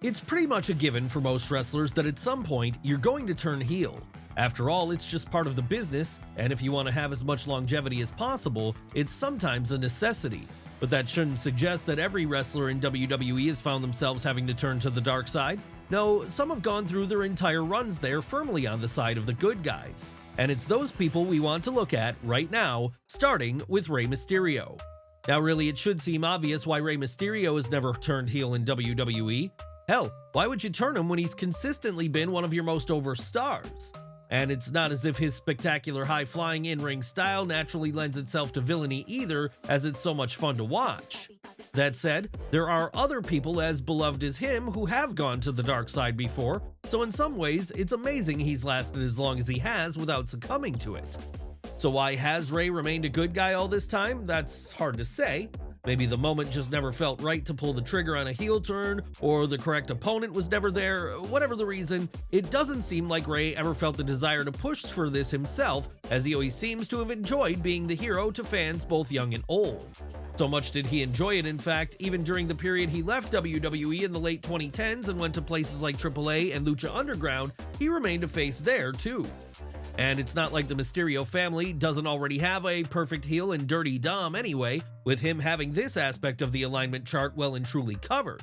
It's pretty much a given for most wrestlers that at some point you're going to turn heel. After all, it's just part of the business, and if you want to have as much longevity as possible, it's sometimes a necessity. But that shouldn't suggest that every wrestler in WWE has found themselves having to turn to the dark side. No, some have gone through their entire runs there firmly on the side of the good guys. And it's those people we want to look at right now, starting with Rey Mysterio. Now really, it should seem obvious why Rey Mysterio has never turned heel in WWE. Hell, why would you turn him when he's consistently been one of your most over stars? And it's not as if his spectacular high-flying in-ring style naturally lends itself to villainy either, as it's so much fun to watch. That said, there are other people as beloved as him who have gone to the dark side before, so in some ways, it's amazing he's lasted as long as he has without succumbing to it. So why has Rey remained a good guy all this time? That's hard to say. Maybe the moment just never felt right to pull the trigger on a heel turn, or the correct opponent was never there. Whatever the reason, it doesn't seem like Rey ever felt the desire to push for this himself, as he always seems to have enjoyed being the hero to fans both young and old. So much did he enjoy it, in fact, even during the period he left WWE in the late 2010s and went to places like AAA and Lucha Underground, he remained a face there too. And it's not like the Mysterio family doesn't already have a perfect heel in Dirty Dom anyway, with him having this aspect of the alignment chart well and truly covered.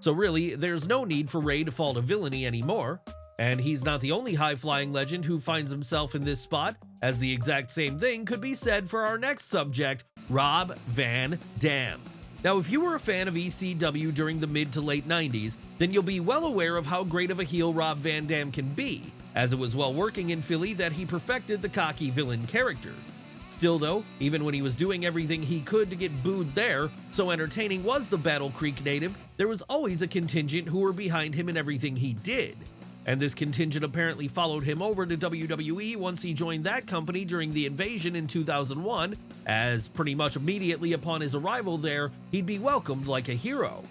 So really, there's no need for Rey to fall to villainy anymore. And he's not the only high-flying legend who finds himself in this spot, as the exact same thing could be said for our next subject, Rob Van Dam. Now, if you were a fan of ECW during the mid to late 90s, then you'll be well aware of how great of a heel Rob Van Dam can be, as it was while working in Philly that he perfected the cocky villain character. Still though, even when he was doing everything he could to get booed there, so entertaining was the Battle Creek native, there was always a contingent who were behind him in everything he did. And this contingent apparently followed him over to WWE once he joined that company during the invasion in 2001, as pretty much immediately upon his arrival there, he'd be welcomed like a hero.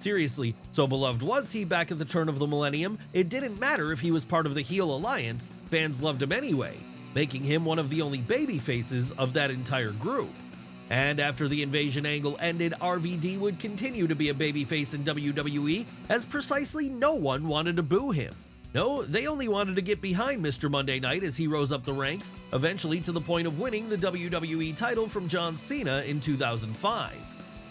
Seriously, so beloved was he back at the turn of the millennium, it didn't matter if he was part of the heel alliance, fans loved him anyway, making him one of the only baby faces of that entire group. And after the invasion angle ended, RVD would continue to be a babyface in WWE, as precisely no one wanted to boo him. No, they only wanted to get behind Mr. Monday Night as he rose up the ranks, eventually to the point of winning the WWE title from John Cena in 2005.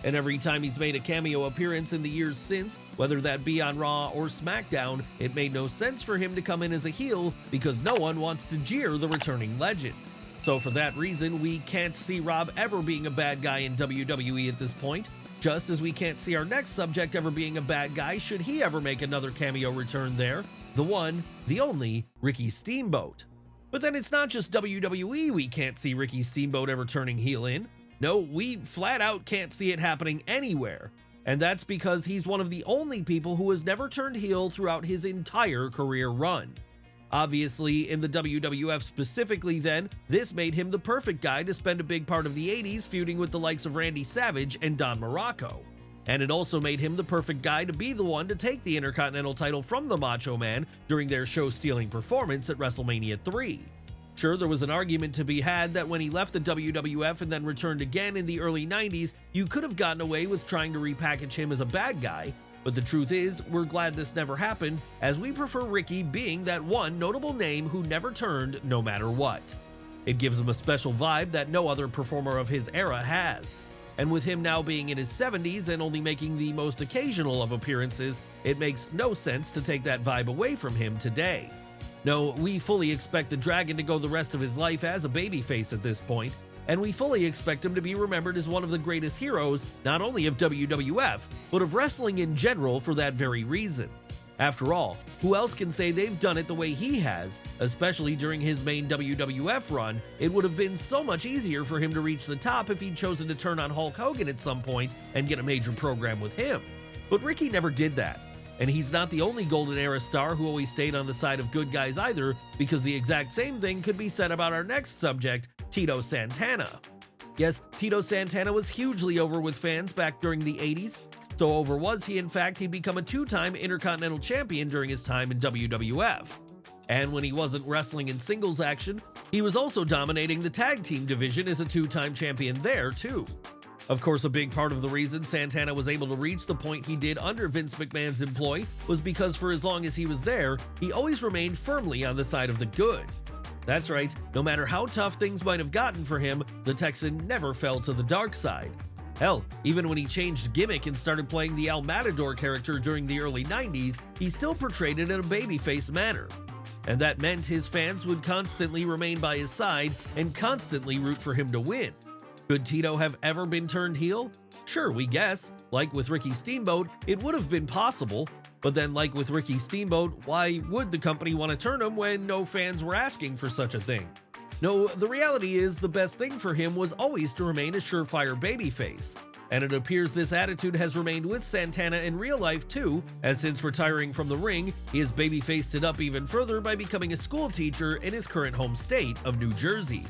And every time he's made a cameo appearance in the years since, whether that be on Raw or SmackDown, it made no sense for him to come in as a heel because no one wants to jeer the returning legend. So for that reason, we can't see Rob ever being a bad guy in WWE at this point, just as we can't see our next subject ever being a bad guy should he ever make another cameo return there, the one, the only, Ricky Steamboat. But then it's not just WWE we can't see Ricky Steamboat ever turning heel in. No, we flat out can't see it happening anywhere. And that's because he's one of the only people who has never turned heel throughout his entire career run. Obviously, in the WWF specifically then, this made him the perfect guy to spend a big part of the 80s feuding with the likes of Randy Savage and Don Morocco. And it also made him the perfect guy to be the one to take the Intercontinental title from the Macho Man during their show-stealing performance at WrestleMania 3. Sure, there was an argument to be had that when he left the WWF and then returned again in the early 90s, you could have gotten away with trying to repackage him as a bad guy, but the truth is, we're glad this never happened, as we prefer Ricky being that one notable name who never turned no matter what. It gives him a special vibe that no other performer of his era has. And with him now being in his 70s and only making the most occasional of appearances, it makes no sense to take that vibe away from him today. No, we fully expect the Dragon to go the rest of his life as a babyface at this point, and we fully expect him to be remembered as one of the greatest heroes, not only of WWF, but of wrestling in general for that very reason. After all, who else can say they've done it the way he has, especially during his main WWF run? It would have been so much easier for him to reach the top if he'd chosen to turn on Hulk Hogan at some point and get a major program with him. But Ricky never did that. And he's not the only Golden Era star who always stayed on the side of good guys either, because the exact same thing could be said about our next subject, Tito Santana. Yes, Tito Santana was hugely over with fans back during the 80s. So over was he, in fact, he'd become a two-time Intercontinental Champion during his time in WWF. And when he wasn't wrestling in singles action, he was also dominating the tag team division as a two-time champion there, too. Of course, a big part of the reason Santana was able to reach the point he did under Vince McMahon's employ was because for as long as he was there, he always remained firmly on the side of the good. That's right, no matter how tough things might have gotten for him, the Texan never fell to the dark side. Hell, even when he changed gimmick and started playing the El Matador character during the early 90s, he still portrayed it in a babyface manner. And that meant his fans would constantly remain by his side and constantly root for him to win. Could Tito have ever been turned heel? Sure, we guess. Like with Ricky Steamboat, it would have been possible. But then like with Ricky Steamboat, why would the company want to turn him when no fans were asking for such a thing? No, the reality is the best thing for him was always to remain a surefire babyface. And it appears this attitude has remained with Santana in real life too, as since retiring from the ring, he has babyfaced it up even further by becoming a school teacher in his current home state of New Jersey.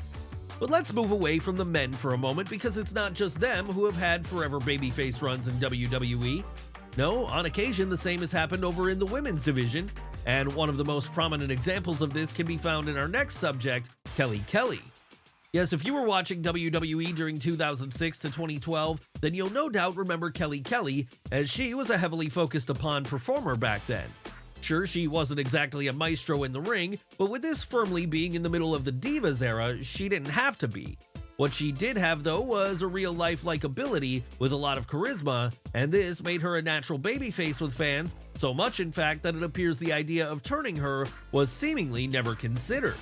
But let's move away from the men for a moment because it's not just them who have had forever babyface runs in WWE. No, on occasion the same has happened over in the women's division, and one of the most prominent examples of this can be found in our next subject, Kelly Kelly. Yes, if you were watching WWE during 2006 to 2012, then you'll no doubt remember Kelly Kelly, as she was a heavily focused upon performer back then. Sure, she wasn't exactly a maestro in the ring, but with this firmly being in the middle of the Divas era, she didn't have to be. What she did have, though, was a real-life likability with a lot of charisma, and this made her a natural babyface with fans, so much in fact that it appears the idea of turning her was seemingly never considered.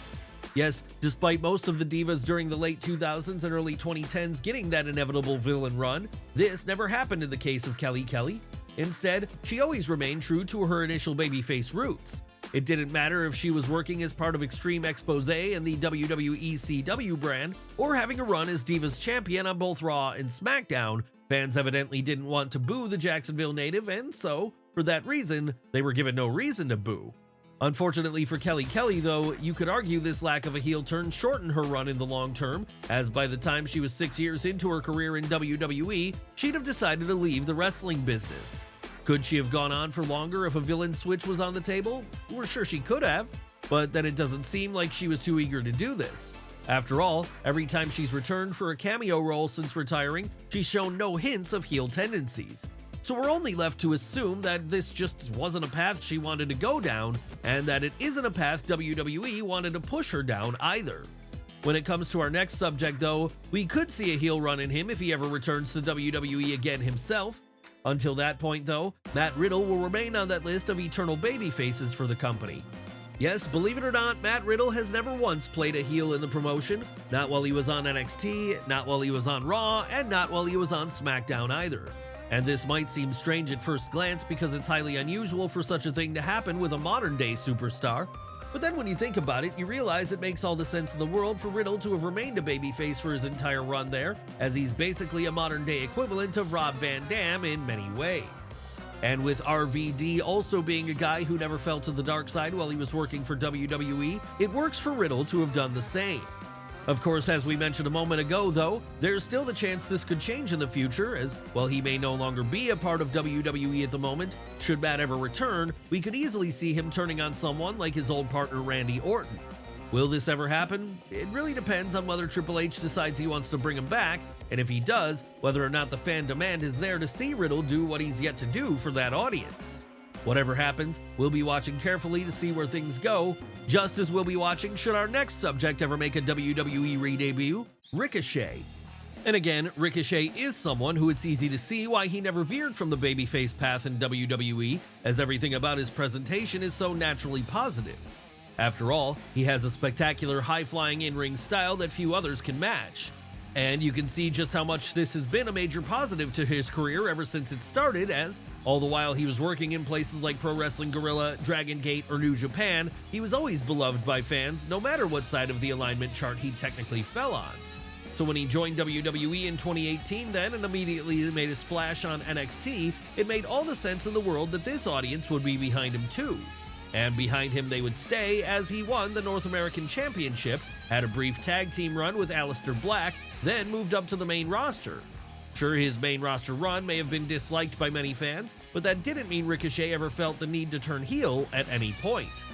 Yes, despite most of the divas during the late 2000s and early 2010s getting that inevitable villain run, this never happened in the case of Kelly Kelly. Instead, she always remained true to her initial babyface roots. It didn't matter if she was working as part of Extreme Exposé and the WWE CW brand, or having a run as Divas Champion on both Raw and SmackDown. Fans evidently didn't want to boo the Jacksonville native, and so, for that reason, they were given no reason to boo. Unfortunately for Kelly Kelly, though, you could argue this lack of a heel turn shortened her run in the long term, as by the time she was 6 years into her career in WWE, she'd have decided to leave the wrestling business. Could she have gone on for longer if a villain switch was on the table? We're sure she could have, but then it doesn't seem like she was too eager to do this. After all, every time she's returned for a cameo role since retiring, she's shown no hints of heel tendencies. So we're only left to assume that this just wasn't a path she wanted to go down, and that it isn't a path WWE wanted to push her down either. When it comes to our next subject, though, we could see a heel run in him if he ever returns to WWE again himself. Until that point, though, Matt Riddle will remain on that list of eternal babyfaces for the company. Yes, believe it or not, Matt Riddle has never once played a heel in the promotion, not while he was on NXT, not while he was on Raw, and not while he was on SmackDown either. And this might seem strange at first glance because it's highly unusual for such a thing to happen with a modern-day superstar. But then when you think about it, you realize it makes all the sense in the world for Riddle to have remained a babyface for his entire run there, as he's basically a modern-day equivalent of Rob Van Dam in many ways. And with RVD also being a guy who never fell to the dark side while he was working for WWE, it works for Riddle to have done the same. Of course, as we mentioned a moment ago, though, there's still the chance this could change in the future, as while he may no longer be a part of WWE at the moment, should Matt ever return, we could easily see him turning on someone like his old partner Randy Orton. Will this ever happen? It really depends on whether Triple H decides he wants to bring him back, and if he does, whether or not the fan demand is there to see Riddle do what he's yet to do for that audience. Whatever happens, we'll be watching carefully to see where things go, just as we'll be watching should our next subject ever make a WWE re-debut, Ricochet. And again, Ricochet is someone who it's easy to see why he never veered from the babyface path in WWE, as everything about his presentation is so naturally positive. After all, he has a spectacular high-flying in-ring style that few others can match. And you can see just how much this has been a major positive to his career ever since it started, as, all the while he was working in places like Pro Wrestling Guerrilla, Dragon Gate, or New Japan, he was always beloved by fans, no matter what side of the alignment chart he technically fell on. So when he joined WWE in 2018 then, and immediately made a splash on NXT, it made all the sense in the world that this audience would be behind him too. And behind him they would stay, as he won the North American Championship, had a brief tag team run with Aleister Black, then moved up to the main roster. Sure, his main roster run may have been disliked by many fans, but that didn't mean Ricochet ever felt the need to turn heel at any point.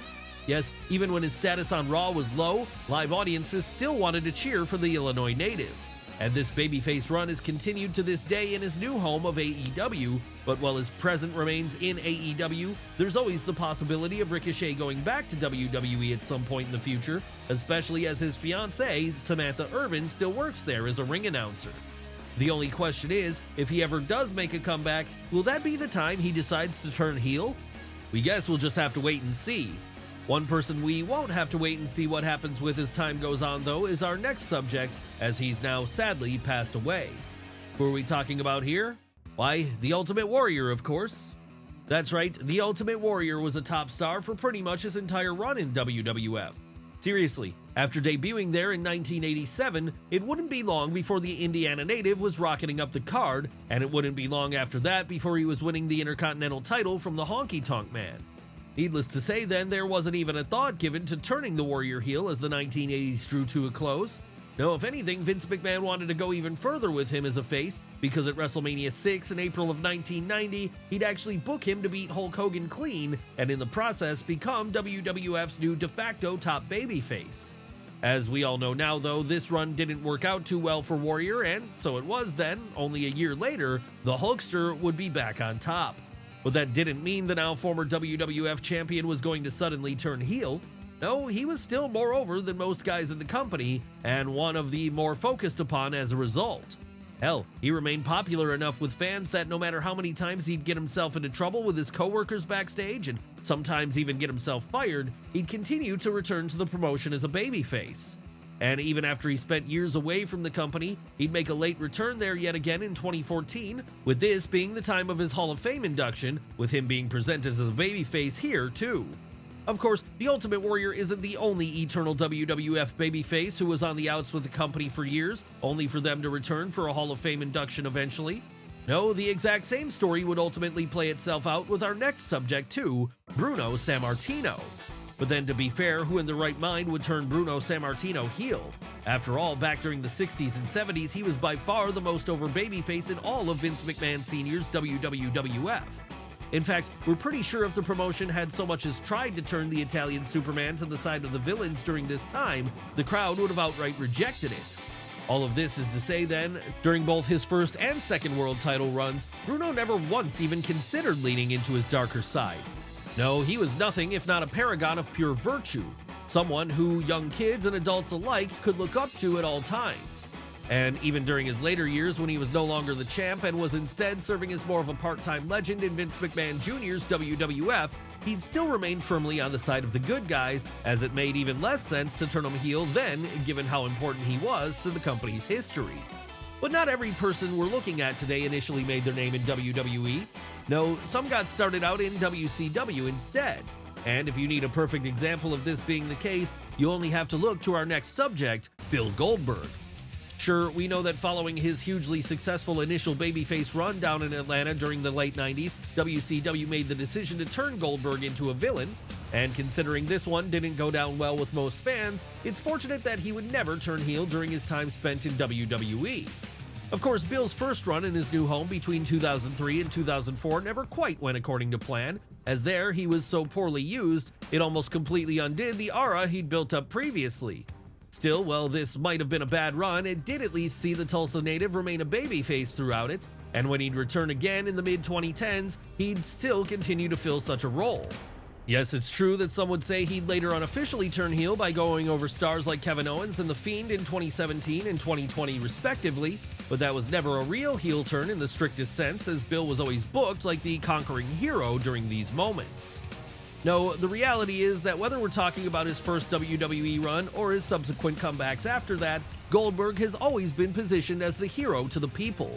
Yes, even when his status on Raw was low, live audiences still wanted to cheer for the Illinois native. and this babyface run is continued to this day in his new home of AEW, but while his present remains in AEW, there's always the possibility of Ricochet going back to WWE at some point in the future, especially as his fiancée, Samantha Irvin, still works there as a ring announcer. The only question is, if he ever does make a comeback, will that be the time he decides to turn heel? We guess we'll just have to wait and see. One person we won't have to wait and see what happens with as time goes on, though, is our next subject, as he's now sadly passed away. Who are we talking about here? Why, the Ultimate Warrior, of course. That's right, the Ultimate Warrior was a top star for pretty much his entire run in WWF. Seriously, after debuting there in 1987, it wouldn't be long before the Indiana native was rocketing up the card, and it wouldn't be long after that before he was winning the Intercontinental title from the Honky Tonk Man. Needless to say then, there wasn't even a thought given to turning the Warrior heel as the 1980s drew to a close. No, if anything, Vince McMahon wanted to go even further with him as a face, because at WrestleMania 6 in April of 1990, he'd actually book him to beat Hulk Hogan clean, and in the process become WWF's new de facto top babyface. As we all know now though, this run didn't work out too well for Warrior, and so it was then, only a year later, the Hulkster would be back on top. But that didn't mean the now former WWF champion was going to suddenly turn heel. No, he was still more over than most guys in the company, and one of the more focused upon as a result. Hell, he remained popular enough with fans that no matter how many times he'd get himself into trouble with his coworkers backstage, and sometimes even get himself fired, he'd continue to return to the promotion as a babyface. And even after he spent years away from the company, he'd make a late return there yet again in 2014, with this being the time of his Hall of Fame induction, with him being presented as a babyface here too. Of course, the Ultimate Warrior isn't the only eternal WWF babyface who was on the outs with the company for years, only for them to return for a Hall of Fame induction eventually. No, the exact same story would ultimately play itself out with our next subject too, Bruno Samartino. But then, to be fair, who in their right mind would turn Bruno Samartino heel? After all, back during the 60s and 70s, he was by far the most over babyface in all of Vince McMahon Sr.'s WWF. In fact, we're pretty sure if the promotion had so much as tried to turn the Italian Superman to the side of the villains during this time, the crowd would have outright rejected it. All of this is to say then, during both his first and second world title runs, Bruno never once even considered leaning into his darker side. No, he was nothing if not a paragon of pure virtue, someone who young kids and adults alike could look up to at all times. And even during his later years when he was no longer the champ and was instead serving as more of a part-time legend in Vince McMahon Jr.'s WWF, he'd still remain firmly on the side of the good guys, as it made even less sense to turn him heel then, given how important he was to the company's history. But not every person we're looking at today initially made their name in WWE. No, some got started out in WCW instead. And if you need a perfect example of this being the case, you only have to look to our next subject, Bill Goldberg. Sure, we know that following his hugely successful initial babyface run down in Atlanta during the late 90s, WCW made the decision to turn Goldberg into a villain. And considering this one didn't go down well with most fans, it's fortunate that he would never turn heel during his time spent in WWE. Of course, Bill's first run in his new home between 2003 and 2004 never quite went according to plan, as there he was so poorly used, it almost completely undid the aura he'd built up previously. Still, while this might have been a bad run, it did at least see the Tulsa native remain a babyface throughout it, and when he'd return again in the mid-2010s, he'd still continue to fill such a role. Yes, it's true that some would say he'd later unofficially turn heel by going over stars like Kevin Owens and The Fiend in 2017 and 2020 respectively, but that was never a real heel turn in the strictest sense, as Bill was always booked like the conquering hero during these moments. No, the reality is that whether we're talking about his first WWE run or his subsequent comebacks after that, Goldberg has always been positioned as the hero to the people.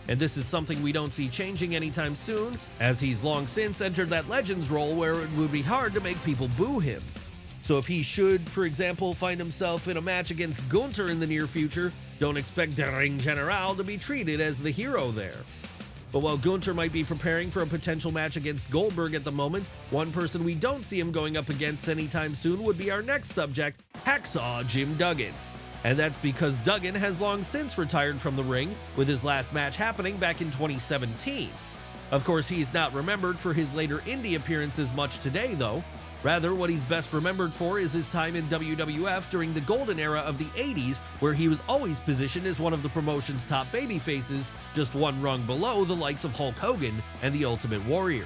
And this is something we don't see changing anytime soon, as he's long since entered that Legends role where it would be hard to make people boo him. So if he should, for example, find himself in a match against Gunther in the near future, don't expect the Ring General to be treated as the hero there. But while Gunther might be preparing for a potential match against Goldberg at the moment, one person we don't see him going up against anytime soon would be our next subject, Hacksaw Jim Duggan. And that's because Dugen has long since retired from the ring, with his last match happening back in 2017. Of course, he's not remembered for his later indie appearances much today, though. Rather, what he's best remembered for is his time in WWF during the golden era of the 80s, where he was always positioned as one of the promotion's top babyfaces, just one rung below the likes of Hulk Hogan and the Ultimate Warrior.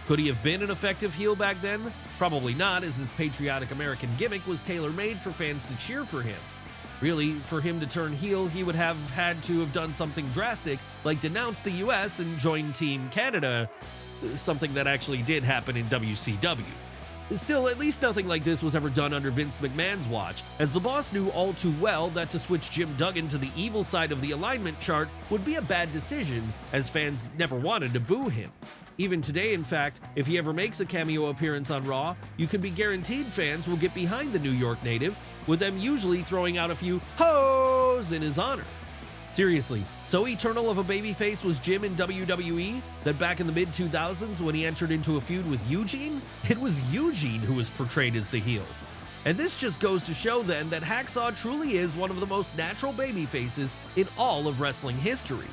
Could he have been an effective heel back then? Probably not, as his patriotic American gimmick was tailor-made for fans to cheer for him. Really, for him to turn heel, he would have had to have done something drastic, like denounce the US and join Team Canada, something that actually did happen in WCW. Still, at least nothing like this was ever done under Vince McMahon's watch, as the boss knew all too well that to switch Jim Duggan to the evil side of the alignment chart would be a bad decision, as fans never wanted to boo him. Even today, in fact, if he ever makes a cameo appearance on Raw, you can be guaranteed fans will get behind the New York native, with them usually throwing out a few hoes in his honor. Seriously, so eternal of a babyface was Jim in WWE that back in the mid-2000s when he entered into a feud with Eugene, it was Eugene who was portrayed as the heel. And this just goes to show then that Hacksaw truly is one of the most natural babyfaces in all of wrestling history.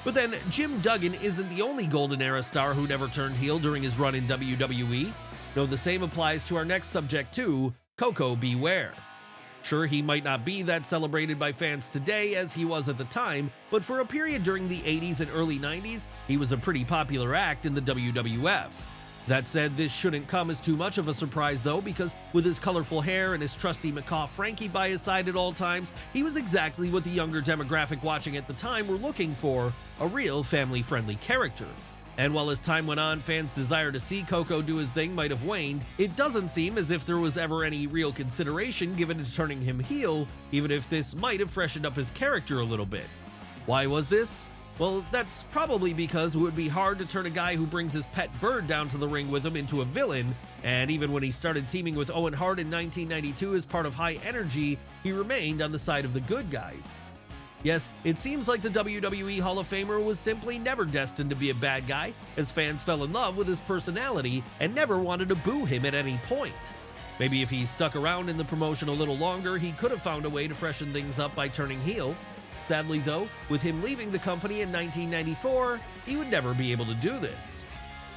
But then, Jim Duggan isn't the only Golden Era star who never turned heel during his run in WWE. No, the same applies to our next subject too, Coco Beware. Sure, he might not be that celebrated by fans today as he was at the time, but for a period during the 80s and early 90s, he was a pretty popular act in the WWF. That said, this shouldn't come as too much of a surprise though, because with his colorful hair and his trusty macaw Frankie by his side at all times, he was exactly what the younger demographic watching at the time were looking for, a real family-friendly character. And while as time went on, fans' desire to see Coco do his thing might have waned, it doesn't seem as if there was ever any real consideration given to turning him heel, even if this might have freshened up his character a little bit. Why was this? Well, that's probably because it would be hard to turn a guy who brings his pet bird down to the ring with him into a villain, and even when he started teaming with Owen Hart in 1992 as part of High Energy, he remained on the side of the good guy. Yes, it seems like the WWE Hall of Famer was simply never destined to be a bad guy, as fans fell in love with his personality and never wanted to boo him at any point. Maybe if he stuck around in the promotion a little longer, he could have found a way to freshen things up by turning heel. Sadly though, with him leaving the company in 1994, he would never be able to do this.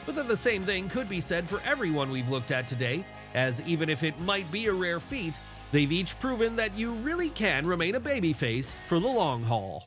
But then the same thing could be said for everyone we've looked at today, as even if it might be a rare feat, they've each proven that you really can remain a babyface for the long haul.